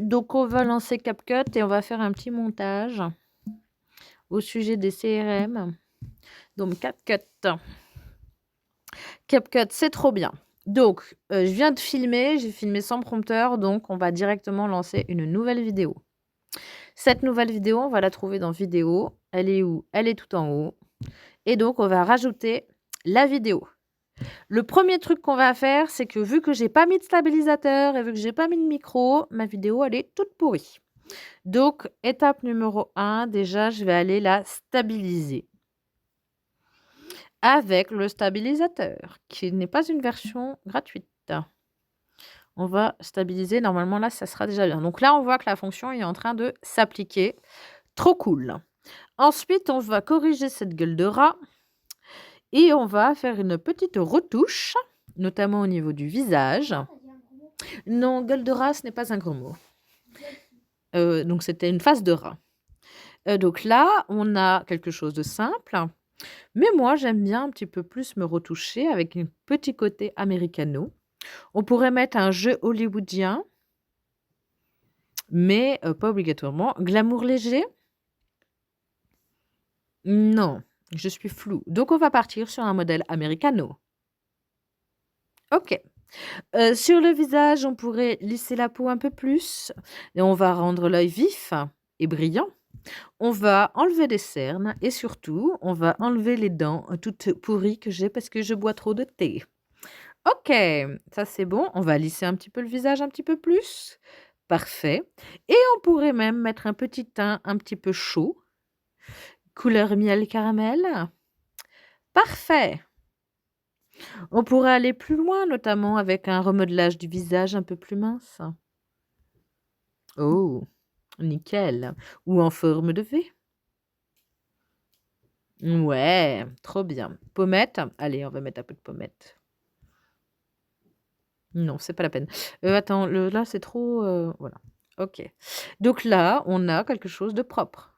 Donc on va lancer CapCut et on va faire un petit montage au sujet des CRM. Donc CapCut. CapCut, c'est trop bien. Donc, je viens de filmer, j'ai filmé sans prompteur, donc on va directement lancer une nouvelle vidéo. Cette nouvelle vidéo, on va la trouver dans vidéo. Elle est où? Elle est tout en haut. Et donc, on va rajouter la vidéo. Le premier truc qu'on va faire, c'est que vu que j'ai pas mis de stabilisateur et vu que j'ai pas mis de micro, ma vidéo, elle est toute pourrie. Donc, étape numéro 1, déjà, je vais aller la stabiliser avec le stabilisateur, qui n'est pas une version gratuite. On va stabiliser. Normalement, là, ça sera déjà bien. Donc là, on voit que la fonction est en train de s'appliquer. Trop cool. Ensuite, on va corriger cette gueule de rat et on va faire une petite retouche, notamment au niveau du visage. Non, gueule de rat, ce n'est pas un gros mot. Donc, c'était une face de rat. Donc là, on a quelque chose de simple. Mais moi, j'aime bien un petit peu plus me retoucher avec un petit côté americano. On pourrait mettre un jeu hollywoodien, mais pas obligatoirement. Glamour léger? Non, je suis floue. Donc, on va partir sur un modèle americano. OK. Sur le visage, on pourrait lisser la peau un peu plus et on va rendre l'œil vif et brillant. On va enlever les cernes et surtout, on va enlever les dents toutes pourries que j'ai parce que je bois trop de thé. OK, ça c'est bon. On va lisser un petit peu le visage un petit peu plus. Parfait. Et on pourrait même mettre un petit teint un petit peu chaud, couleur miel caramel. Parfait. On pourrait aller plus loin, notamment avec un remodelage du visage un peu plus mince. Oh, nickel. Ou en forme de V. Ouais, trop bien. Pommette. Allez, on va mettre un peu de pommette. Non, c'est pas la peine. Attends, là, c'est trop... voilà. OK. Donc là, on a quelque chose de propre.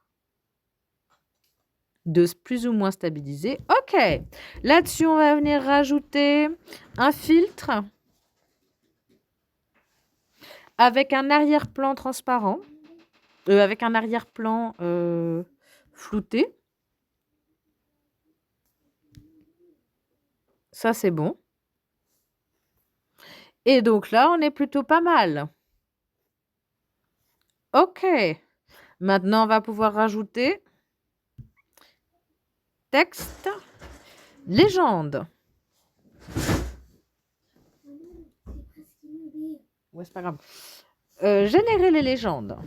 De plus ou moins stabilisé. OK. Là-dessus, on va venir rajouter un filtre avec un arrière-plan transparent, avec un arrière-plan flouté. Ça, c'est bon. Et donc là, on est plutôt pas mal. OK. Maintenant, on va pouvoir rajouter texte, légende. Ouais, c'est pas grave. Générer les légendes.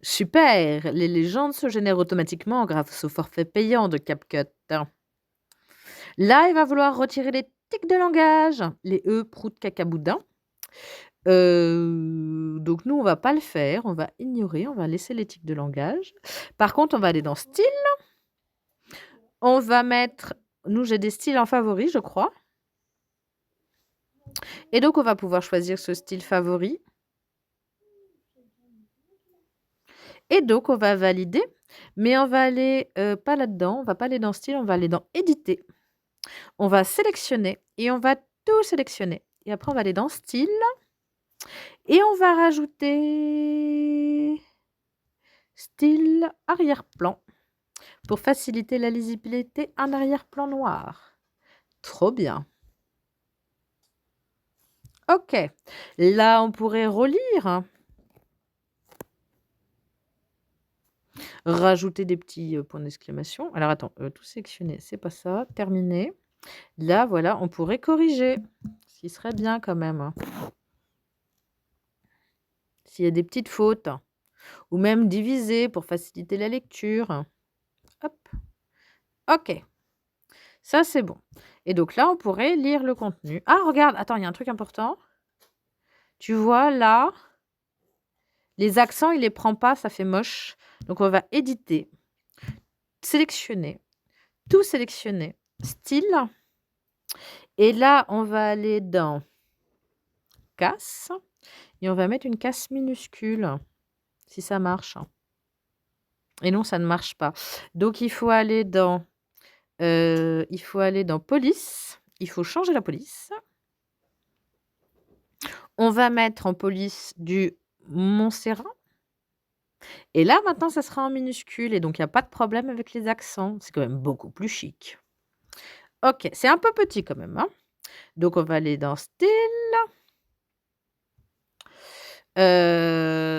Super! Les légendes se génèrent automatiquement grâce au forfait payant de CapCut. Là, il va vouloir retirer les tics de langage, les E, prout, cacaboudin. Donc nous, on va pas le faire, on va ignorer, on va laisser les tics de langage. Par contre, on va aller dans style. On va mettre, nous j'ai des styles en favori, je crois. Et donc, on va pouvoir choisir ce style favori. Et donc, on va valider, mais on va aller pas là-dedans, on va pas aller dans style, on va aller dans éditer. On va sélectionner et on va tout sélectionner. Et après, on va aller dans style et on va rajouter style arrière-plan pour faciliter la lisibilité, un arrière-plan noir. Trop bien. OK. Là, on pourrait relire. Rajouter des petits points d'exclamation. Alors, attends, tout sélectionner, c'est pas ça. Terminé. Là, voilà, on pourrait corriger. Ce qui serait bien quand même, hein. S'il y a des petites fautes. Ou même diviser pour faciliter la lecture. Hop. OK. Ça, c'est bon. Et donc là, on pourrait lire le contenu. Ah, regarde, attends, il y a un truc important. Tu vois, là, les accents, il les prend pas, ça fait moche. Donc, on va éditer, sélectionner, tout sélectionner, style. Et là, on va aller dans casse. Et on va mettre une casse minuscule, si ça marche. Et non, ça ne marche pas. Donc, il faut aller dans Il faut aller dans police. Il faut changer la police. On va mettre en police du Montserrat. Et là, maintenant, ça sera en minuscule et donc il y a pas de problème avec les accents. C'est quand même beaucoup plus chic. OK, c'est un peu petit quand même, hein. Donc on va aller dans style.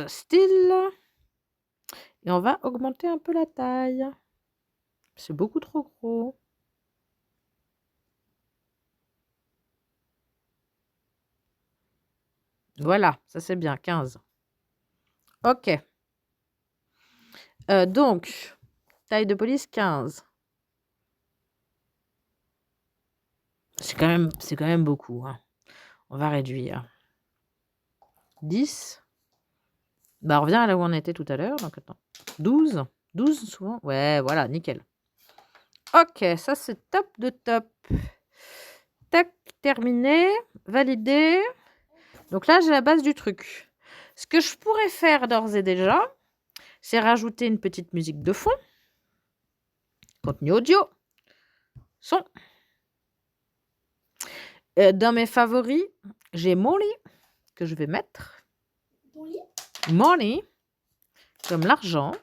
Style et on va augmenter un peu la taille. C'est beaucoup trop gros. Voilà, ça c'est bien, 15. OK. Donc taille de police 15. C'est quand même beaucoup, hein. On va réduire. 10. Bah, on revient à là où on était tout à l'heure, donc attends. 12. 12 souvent? Ouais, voilà, nickel. OK, ça c'est top de top. Tac, terminé, validé. Donc là, j'ai la base du truc. Ce que je pourrais faire d'ores et déjà, c'est rajouter une petite musique de fond. Contenu audio. Son. Dans mes favoris, j'ai Molly que je vais mettre. Money, comme l'argent.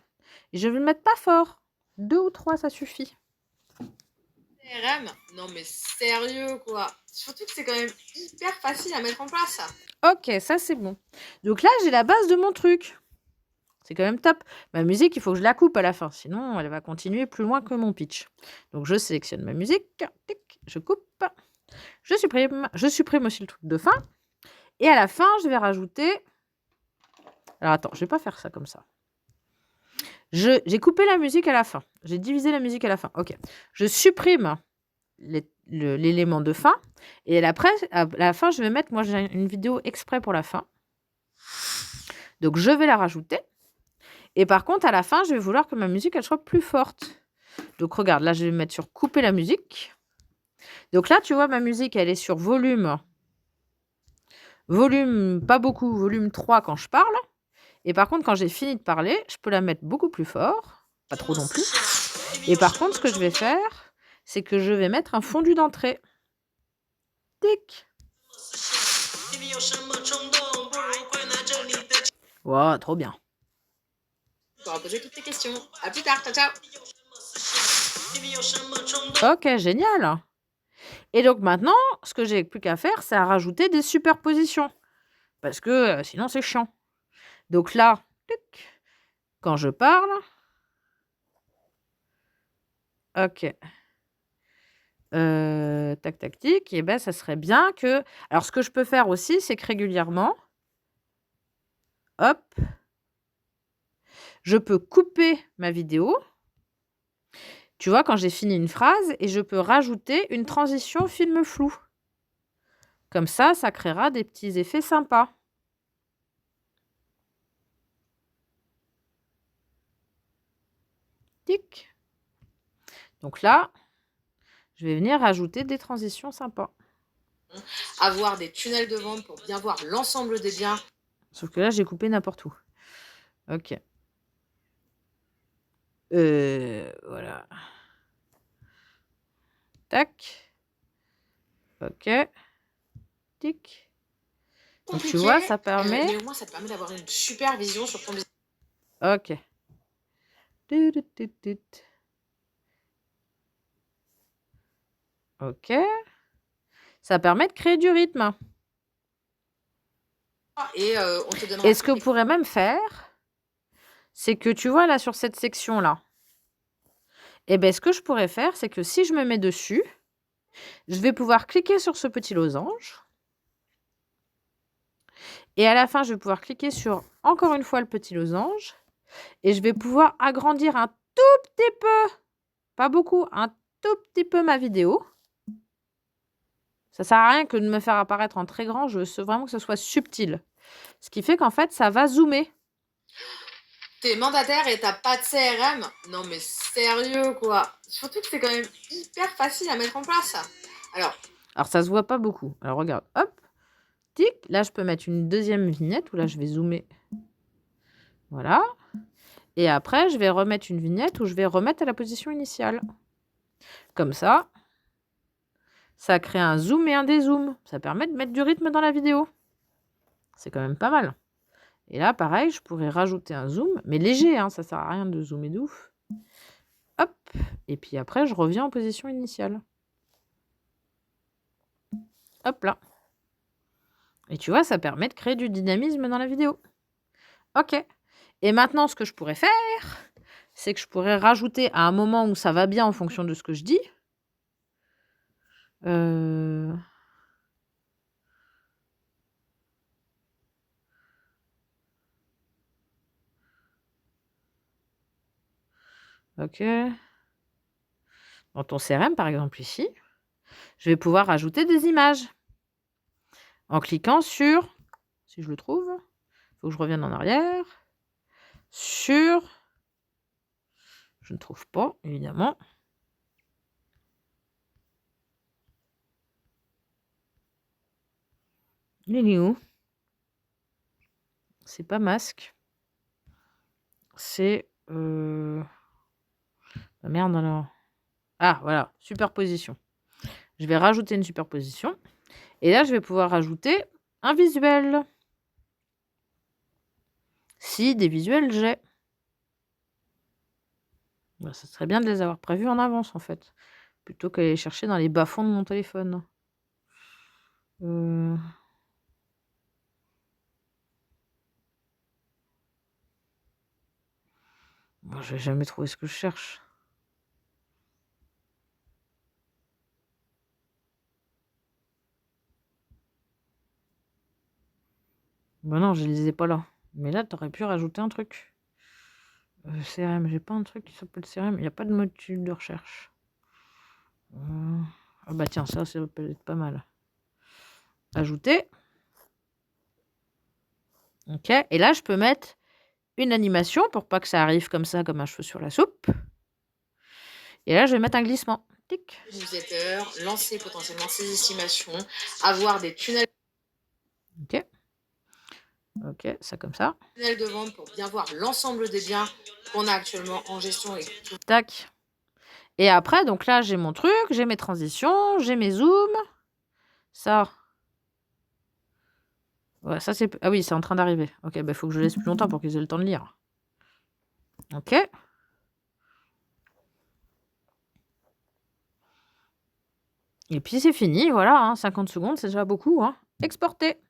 Et je vais le mettre pas fort. 2 ou 3, ça suffit. CRM? Non mais sérieux quoi. Surtout que c'est quand même hyper facile à mettre en place. OK, ça c'est bon. Donc là, j'ai la base de mon truc. C'est quand même top. Ma musique, il faut que je la coupe à la fin. Sinon, elle va continuer plus loin que mon pitch. Donc je sélectionne ma musique. Tic, je coupe. Je supprime. Je supprime aussi le truc de fin. Et à la fin, je vais rajouter... Alors attends, je vais pas faire ça comme ça. J'ai coupé la musique à la fin. J'ai divisé la musique à la fin. OK. Je supprime l'élément de fin. Et après, à la fin, je vais mettre... Moi, j'ai une vidéo exprès pour la fin. Donc, je vais la rajouter. Et par contre, à la fin, je vais vouloir que ma musique, elle soit plus forte. Donc, regarde, là, je vais mettre sur couper la musique. Donc là, tu vois, ma musique, elle est sur volume. Volume, pas beaucoup, volume 3 quand je parle. Et par contre, quand j'ai fini de parler, je peux la mettre beaucoup plus fort. Pas trop non plus. Et par contre, ce que je vais faire, c'est que je vais mettre un fondu d'entrée. Tic. Wow, trop bien. Tu pourras poser toutes tes questions. À plus tard, ciao ciao. OK, génial. Et donc maintenant, ce que j'ai plus qu'à faire, c'est à rajouter des superpositions. Parce que sinon, c'est chiant. Donc là, tic, quand je parle... OK. Tac, tac, tic. Et ben, ça serait bien que... Alors, ce que je peux faire aussi, c'est que régulièrement, hop, je peux couper ma vidéo. Tu vois, quand j'ai fini une phrase, et je peux rajouter une transition film flou. Comme ça créera des petits effets sympas. Tic. Donc là, je vais venir rajouter des transitions sympas. Avoir des tunnels de vente pour bien voir l'ensemble des biens. Sauf que là, j'ai coupé n'importe où. OK. Voilà. Tac. OK. Tic. Donc, tu vois, ça permet... mais au moins, ça te permet d'avoir une super vision sur ton business. OK. OK. Ça permet de créer du rythme. Et on te donnera... Et ce que vous pourrez même faire, c'est que tu vois là sur cette section-là, et ben ce que je pourrais faire, c'est que si je me mets dessus, je vais pouvoir cliquer sur ce petit losange. Et à la fin, je vais pouvoir cliquer sur encore une fois le petit losange. Et je vais pouvoir agrandir un tout petit peu, pas beaucoup, un tout petit peu ma vidéo. Ça sert à rien que de me faire apparaître en très grand. Je veux vraiment que ce soit subtil. Ce qui fait qu'en fait, ça va zoomer. T'es mandataire et t'as pas de CRM? Non mais sérieux quoi. Surtout que c'est quand même hyper facile à mettre en place. Alors ça se voit pas beaucoup. Alors regarde, hop, tic. Là, je peux mettre une deuxième vignette où là, je vais zoomer. Voilà. Et après, je vais remettre une vignette où je vais remettre à la position initiale. Comme ça crée un zoom et un dézoom. Ça permet de mettre du rythme dans la vidéo. C'est quand même pas mal. Et là, pareil, je pourrais rajouter un zoom, mais léger, hein, ça sert à rien de zoomer de ouf. Hop, et puis après, je reviens en position initiale. Hop là. Et tu vois, ça permet de créer du dynamisme dans la vidéo. Ok. Et maintenant, ce que je pourrais faire, c'est que je pourrais rajouter à un moment où ça va bien en fonction de ce que je dis. Ok. Dans ton CRM, par exemple, ici, je vais pouvoir rajouter des images. En cliquant sur, si je le trouve, il faut que je revienne en arrière, sur, je ne trouve pas, évidemment. Il est où? C'est pas masque. C'est... Ah, merde alors. Ah, voilà, superposition. Je vais rajouter une superposition. Et là, je vais pouvoir rajouter un visuel. Si des visuels j'ai. Bah, ça serait bien de les avoir prévus en avance, en fait. Plutôt qu'aller les chercher dans les bas-fonds de mon téléphone. Bon, je vais jamais trouver ce que je cherche. Bah non, je les ai pas là. Mais là, tu aurais pu rajouter un truc. CRM, j'ai pas un truc qui s'appelle CRM. Il n'y a pas de module de recherche. Ah bah tiens, ça peut être pas mal. Ajouter. Ok, et là, je peux mettre une animation pour pas que ça arrive comme ça, comme un cheveu sur la soupe. Et là, je vais mettre un glissement. Tic. Newsletter, lancer potentiellement ses estimations, avoir des tunnels. Ok. Ok, ça comme ça. Tunnel de vente pour bien voir l'ensemble des biens qu'on a actuellement en gestion. Et tout. Tac. Et après, donc là, j'ai mon truc, j'ai mes transitions, j'ai mes zooms. Ça. Ouais, ça c'est... Ah oui, c'est en train d'arriver. Ok, bah faut que je laisse plus longtemps pour qu'ils aient le temps de lire. Ok. Et puis c'est fini, voilà, hein, 50 secondes, c'est déjà beaucoup. Hein. Exporter.